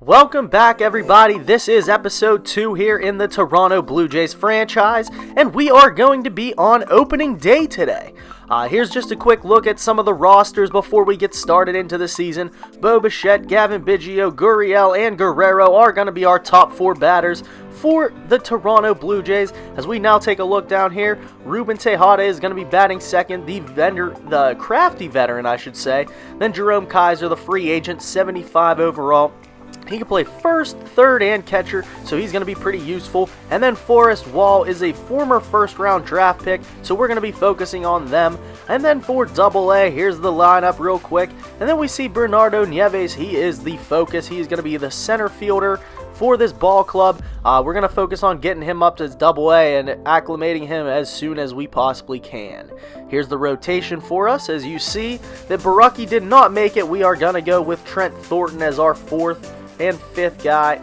Welcome back, everybody. This is episode 2 here in the Toronto Blue Jays franchise, and we are going to be on opening day today. Here's just a quick look at some of the rosters before we get started into the season. Bo Bichette, Gavin Biggio, Gurriel, and Guerrero are going to be our top 4 batters for the Toronto Blue Jays. As we now take a look down here, Ruben Tejada is going to be batting second, the crafty veteran, I should say. Then Jerome Kaiser, the free agent, 75 overall. He can play first, third, and catcher, so he's going to be pretty useful. And then Forrest Wall is a former first-round draft pick, so we're going to be focusing on them. And then for Double-A, here's the lineup real quick. And then we see Bernardo Nieves. He is the focus. He is going to be the center fielder for this ball club. We're going to focus on getting him up to Double-A and acclimating him as soon as we possibly can. Here's the rotation for us. As you see that Barucki did not make it, we are going to go with Trent Thornton as our 4th and 5th guy.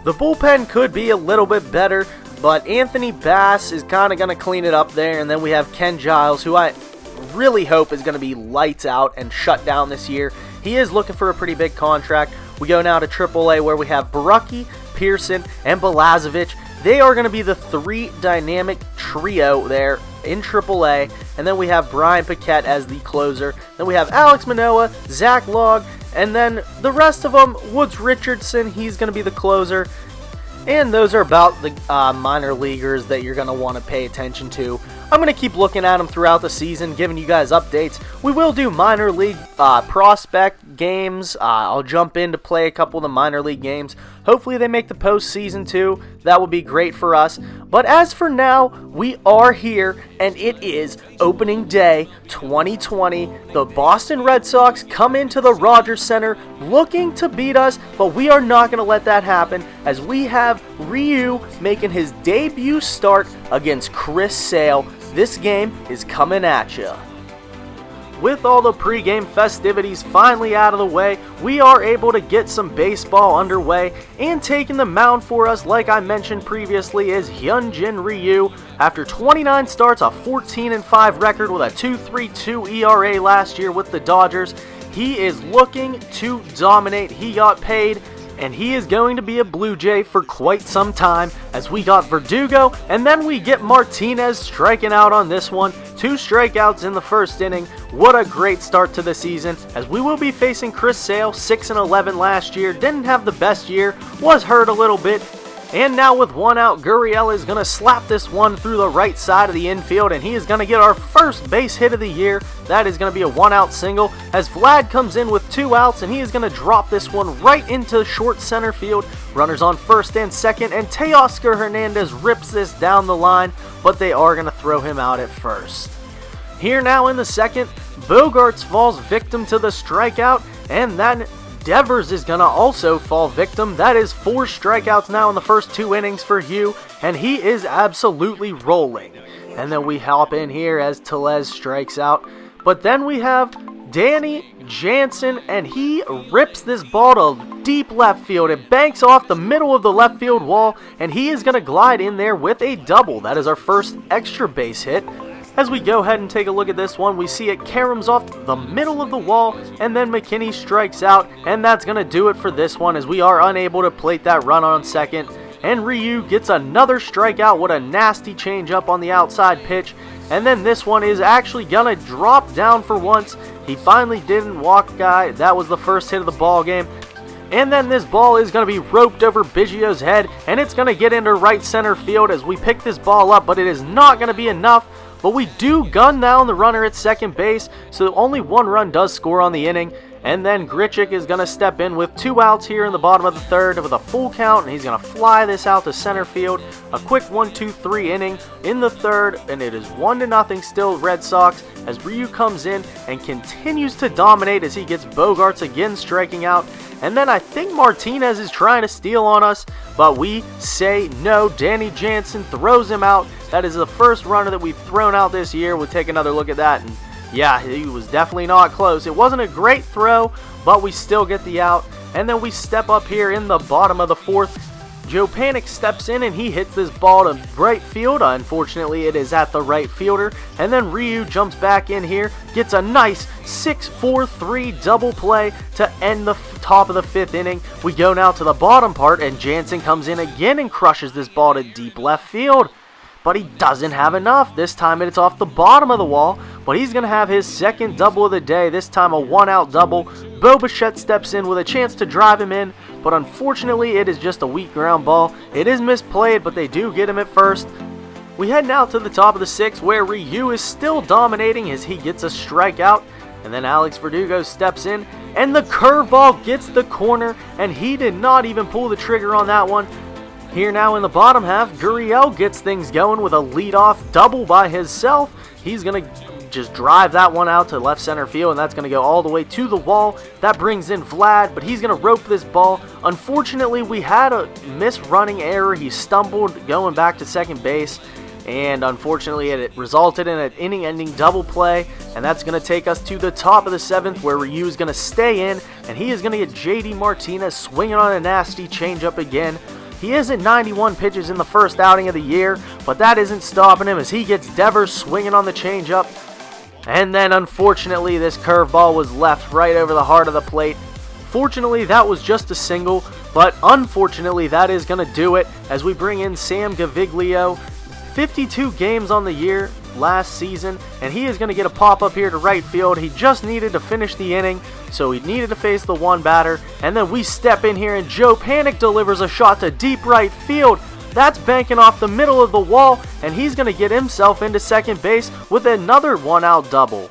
The bullpen could be a little bit better, but Anthony Bass is kind of going to clean it up there. And then we have Ken Giles, who I really hope is going to be lights out and shut down this year. He is looking for a pretty big contract. We go now to AAA, where we have Barucki, Pearson, and Balazovic. They are going to be the 3 dynamic trio there in AAA. And then we have Brian Paquette as the closer. Then we have Alex Manoah, Zach Logg, and then the rest of them, Woods Richardson, he's going to be the closer. And those are about the minor leaguers that you're going to want to pay attention to. I'm going to keep looking at them throughout the season, giving you guys updates. We will do minor league prospect games. I'll jump in to play a couple of the minor league games. Hopefully they make the postseason too. That would be great for us. But as for now, we are here, and it is opening day 2020. The Boston Red Sox come into the Rogers Center looking to beat us, but we are not going to let that happen, as we have Ryu making his debut start against Chris Sale. This game is coming at you. With all the pregame festivities finally out of the way, we are able to get some baseball underway, and taking the mound for us, like I mentioned previously, is Hyunjin Ryu. After 29 starts, a 14-5 record with a 2.32 ERA last year with the Dodgers, he is looking to dominate. He got paid, and he is going to be a Blue Jay for quite some time, as we got Verdugo, and then we get Martinez striking out on this one. 2 strikeouts in the first inning. What a great start to the season, as we will be facing Chris Sale, 6-11 last year. Didn't have the best year, was hurt a little bit. And now with 1 out, Gurriel is going to slap this one through the right side of the infield, and he is going to get our first base hit of the year. That is going to be a 1-out single, as Vlad comes in with 2 outs, and he is going to drop this one right into short center field. Runners on first and second, and Teoscar Hernandez rips this down the line, but they are going to throw him out at first. Here now in the second, Bogarts falls victim to the strikeout, and then Devers is going to also fall victim. That is 4 strikeouts now in the first 2 innings for Hugh, and he is absolutely rolling. And then we hop in here as Tellez strikes out. But then we have Danny Jansen, and he rips this ball to deep left field. It banks off the middle of the left field wall, and he is going to glide in there with a double. That is our first extra base hit. As we go ahead and take a look at this one, we see it caroms off the middle of the wall, and then McKinney strikes out, and that's going to do it for this one, as we are unable to plate that run on second. And Ryu gets another strikeout with a nasty changeup on the outside pitch, and then this one is actually going to drop down for once. He finally didn't walk guy. That was the first hit of the ball game. And then this ball is going to be roped over Biggio's head, and it's going to get into right center field as we pick this ball up, but it is not going to be enough. But we do gun down the runner at second base, so only 1 run does score on the inning. And then Grichuk is going to step in with 2 outs here in the bottom of the third with a full count, and he's going to fly this out to center field. A quick 1-2-3 inning in the third, and it is 1-0 still Red Sox, as Ryu comes in and continues to dominate as he gets Bogarts again striking out. And then I think Martinez is trying to steal on us, but we say no. Danny Jansen throws him out. That is the first runner that we've thrown out this year. We'll take another look at that, and yeah, he was definitely not close. It wasn't a great throw, but we still get the out. And then we step up here in the bottom of the fourth. Joe Panic steps in and he hits this ball to right field. Unfortunately, it is at the right fielder. And then Ryu jumps back in here, gets a nice 6-4-3 double play to end the top of the 5th inning. We go now to the bottom part, and Jansen comes in again and crushes this ball to deep left field. But he doesn't have enough. This time it's off the bottom of the wall, but he's going to have his second double of the day, this time a 1-out double. Bo Bichette steps in with a chance to drive him in, but unfortunately it is just a weak ground ball. It is misplayed, but they do get him at first. We head now to the top of the 6th, where Ryu is still dominating as he gets a strikeout, and then Alex Verdugo steps in, and the curveball gets the corner, and he did not even pull the trigger on that one. Here now in the bottom half, Gurriel gets things going with a leadoff double by himself. He's going to just drive that one out to left center field, and that's going to go all the way to the wall. That brings in Vlad, but he's going to rope this ball. Unfortunately, we had a misrunning error. He stumbled going back to second base, and unfortunately it resulted in an inning-ending double play, and that's going to take us to the top of the 7th, where Ryu is going to stay in, and he is going to get JD Martinez swinging on a nasty changeup again. He is at 91 pitches in the first outing of the year, but that isn't stopping him as he gets Devers swinging on the changeup. And then unfortunately this curveball was left right over the heart of the plate. Fortunately that was just a single, but unfortunately that is going to do it as we bring in Sam Gaviglio. 52 games on the year last season, and he is going to get a pop-up here to right field. He just needed to finish the inning, so he needed to face the one batter, and then we step in here and Joe Panic delivers a shot to deep right field. That's banking off the middle of the wall, and he's going to get himself into second base with another 1-out double.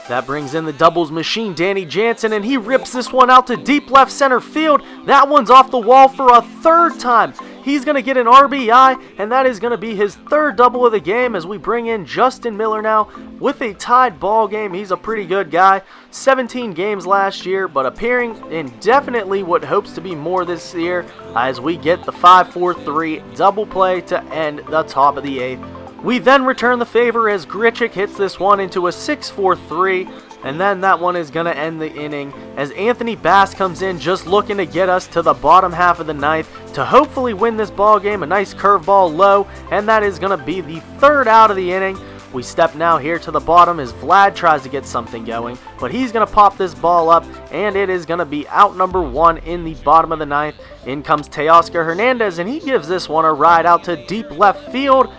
That brings in the doubles machine, Danny Jansen, and he rips this one out to deep left center field. That one's off the wall for a 3rd time. He's going to get an RBI, and that is going to be his 3rd double of the game as we bring in Justin Miller now with a tied ball game. He's a pretty good guy. 17 games last year, but appearing in definitely what hopes to be more this year as we get the 5-4-3 double play to end the top of the 8th. We then return the favor as Grichuk hits this one into a 6-4-3, and then that one is going to end the inning as Anthony Bass comes in just looking to get us to the bottom half of the 9th to hopefully win this ball game. A nice curveball low, and that is going to be the 3rd out of the inning. We step now here to the bottom as Vlad tries to get something going, but he's going to pop this ball up, and it is going to be out number 1 in the bottom of the 9th. In comes Teoscar Hernandez, and he gives this one a ride out to deep left field.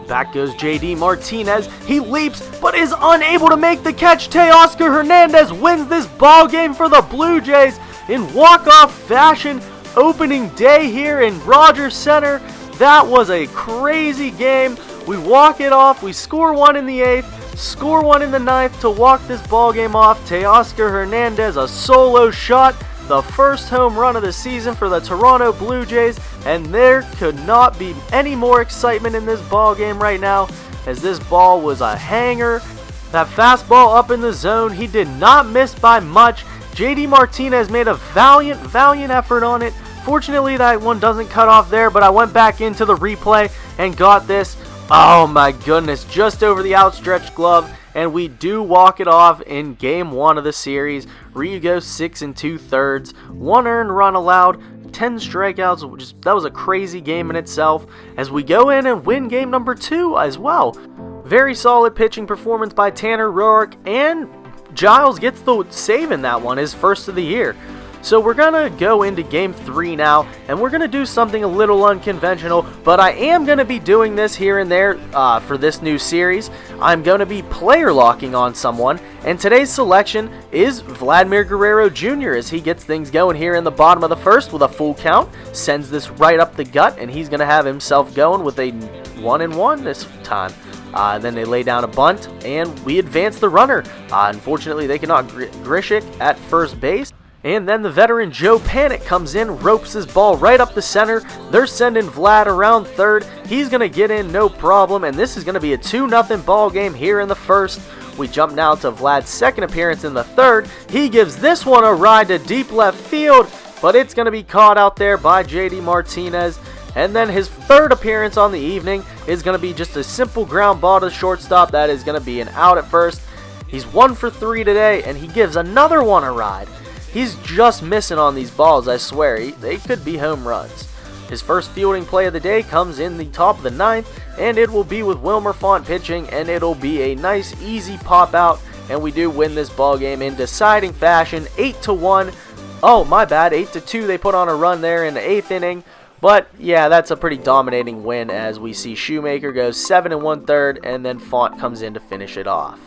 Back goes JD Martinez. He leaps, but is unable to make the catch. Teoscar Hernandez wins this ball game for the Blue Jays in walk-off fashion. Opening day here in Rogers Center. That was a crazy game. We walk it off. We score 1 in the 8th, score 1 in the 9th to walk this ball game off. Teoscar Hernandez, a solo shot. The first home run of the season for the Toronto Blue Jays, and there could not be any more excitement in this ball game right now as this ball was a hanger. That fastball up in the zone, he did not miss by much. JD Martinez made a valiant effort on it. Fortunately that one doesn't cut off there, but I went back into the replay and got this. Oh my goodness, just over the outstretched glove. And we do walk it off in game 1 of the series. Ryu goes 6 2/3, 1 earned run allowed, 10 strikeouts. That was a crazy game in itself as we go in and win game number 2 as well. Very solid pitching performance by Tanner Roark, and Giles gets the save in that one, his first of the year. So we're going to go into game 3 now, and we're going to do something a little unconventional, but I am going to be doing this here and there for this new series. I'm going to be player locking on someone, and today's selection is Vladimir Guerrero Jr. as he gets things going here in the bottom of the 1st with a full count, sends this right up the gut, and he's going to have himself going with a 1-1 this time. Then they lay down a bunt, and we advance the runner. Unfortunately, they cannot Grichuk at first base. And then the veteran Joe Panic comes in, ropes his ball right up the center. They're sending Vlad around 3rd. He's going to get in no problem, and this is going to be a 2-0 ball game here in the 1st. We jump now to Vlad's 2nd appearance in the 3rd. He gives this one a ride to deep left field, but it's going to be caught out there by JD Martinez. And then his 3rd appearance on the evening is going to be just a simple ground ball to shortstop. That is going to be an out at first. He's 1 for 3 today, and he gives another one a ride. He's just missing on these balls, I swear. They could be home runs. His first fielding play of the day comes in the top of the 9th, and it will be with Wilmer Font pitching, and it'll be a nice easy pop out, and we do win this ball game in deciding fashion, 8-1. Oh, my bad, 8-2. They put on a run there in the 8th inning. But yeah, that's a pretty dominating win as we see Shoemaker goes 7 1/3, and then Font comes in to finish it off.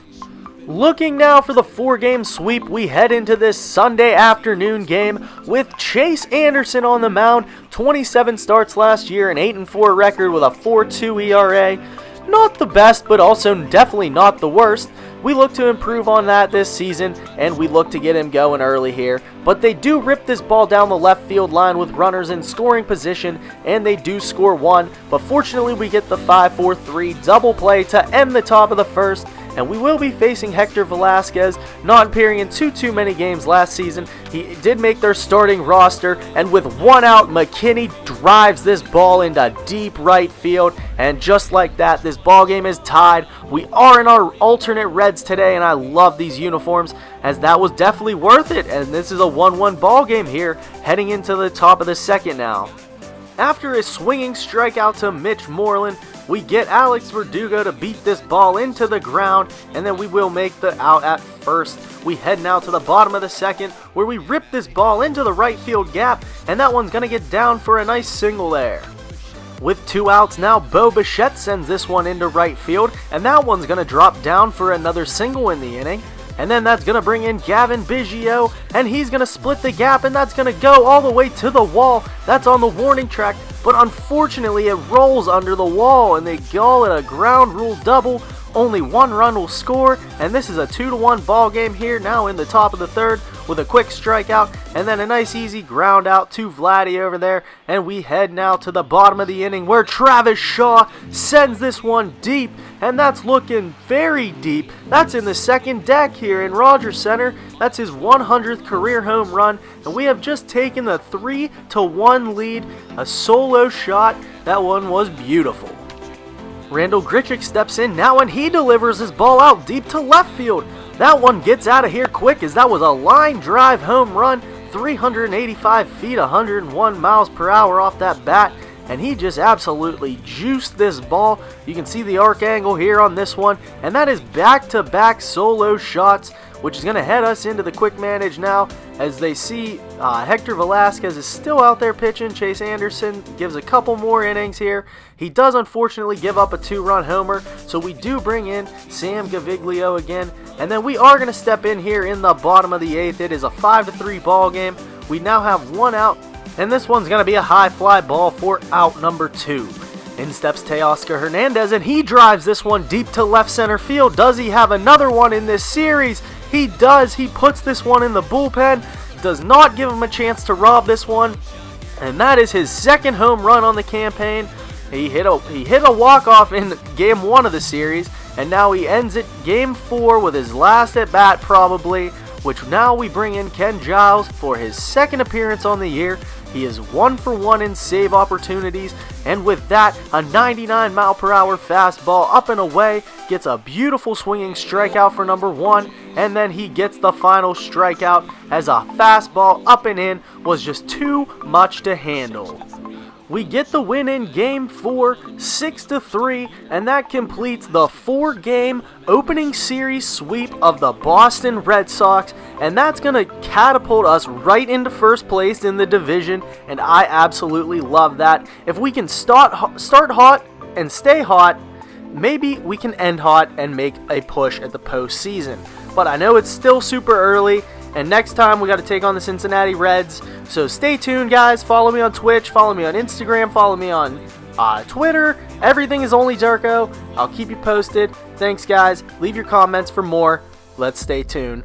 Looking now for the 4-game sweep, we head into this Sunday afternoon game with Chase Anderson on the mound. 27 starts last year, an 8-4 record with a 4.2 ERA. Not the best, but also definitely not the worst. We look to improve on that this season, and we look to get him going early here. But they do rip this ball down the left field line with runners in scoring position, and they do score one. But fortunately, we get the 5-4-3 double play to end the top of the first, and we will be facing Hector Velasquez, not appearing in too many games last season. He did make their starting roster, and with one out, McKinney drives this ball into deep right field, and just like that, this ball game is tied. We are in our alternate Reds today, and I love these uniforms, as that was definitely worth it, and this is a 1-1 ball game here, heading into the top of the second now. After a swinging strikeout to Mitch Moreland, we get Alex Verdugo to beat this ball into the ground, and then we will make the out at first. We head now to the bottom of the second, where we rip this ball into the right field gap, and that one's going to get down for a nice single there. With 2 outs now, Bo Bichette sends this one into right field, and that one's going to drop down for another single in the inning. And then that's going to bring in Gavin Biggio, and he's going to split the gap, and that's going to go all the way to the wall. That's on the warning track, but unfortunately it rolls under the wall, and they call it a ground rule double. Only 1 run will score, and this is a 2-1 ball game here now in the top of the third with a quick strikeout, and then a nice easy ground out to Vladdy over there. And we head now to the bottom of the inning where Travis Shaw sends this one deep, and that's looking very deep. That's in the second deck here in Rogers Center. That's his 100th career home run, and we have just taken the 3-1 lead. A solo shot. That one was beautiful. Randall Grichuk steps in now, and he delivers his ball out deep to left field. That one gets out of here quick, as that was a line drive home run, 385 feet, 101 miles per hour off that bat, and he just absolutely juiced this ball. You can see the arc angle here on this one, and that is back-to-back solo shots, which is going to head us into the quick manage now, as they see Hector Velasquez is still out there pitching. Chase Anderson gives a couple more innings here. He does unfortunately give up a 2-run homer, so we do bring in Sam Gaviglio again, and then we are going to step in here in the bottom of the 8th. It is a 5-3 ball game. We now have 1 out, and this one's going to be a high fly ball for out number 2. In steps Teoscar Hernandez, and he drives this one deep to left center field. Does he have another one in this series? He does. He puts this one in the bullpen. Does not give him a chance to rob this one. And that is his second home run on the campaign. He hit a walk-off in game 1 of the series, and now he ends it game 4 with his last at-bat probably, which now we bring in Ken Giles for his second appearance on the year. He is 1 for 1 in save opportunities, and with that, a 99-mile-per-hour fastball up and away, gets a beautiful swinging strikeout for number 1, and then he gets the final strikeout as a fastball up and in was just too much to handle. We get the win in Game 4, 6-3, and that completes the 4-game opening series sweep of the Boston Red Sox, and that's going to catapult us right into first place in the division, and I absolutely love that. If we can start hot and stay hot, maybe we can end hot and make a push at the postseason. But I know it's still super early, and next time we got to take on the Cincinnati Reds. So stay tuned, guys. Follow me on Twitch. Follow me on Instagram. Follow me on Twitter. Everything is only Durko. I'll keep you posted. Thanks, guys. Leave your comments for more. Let's stay tuned.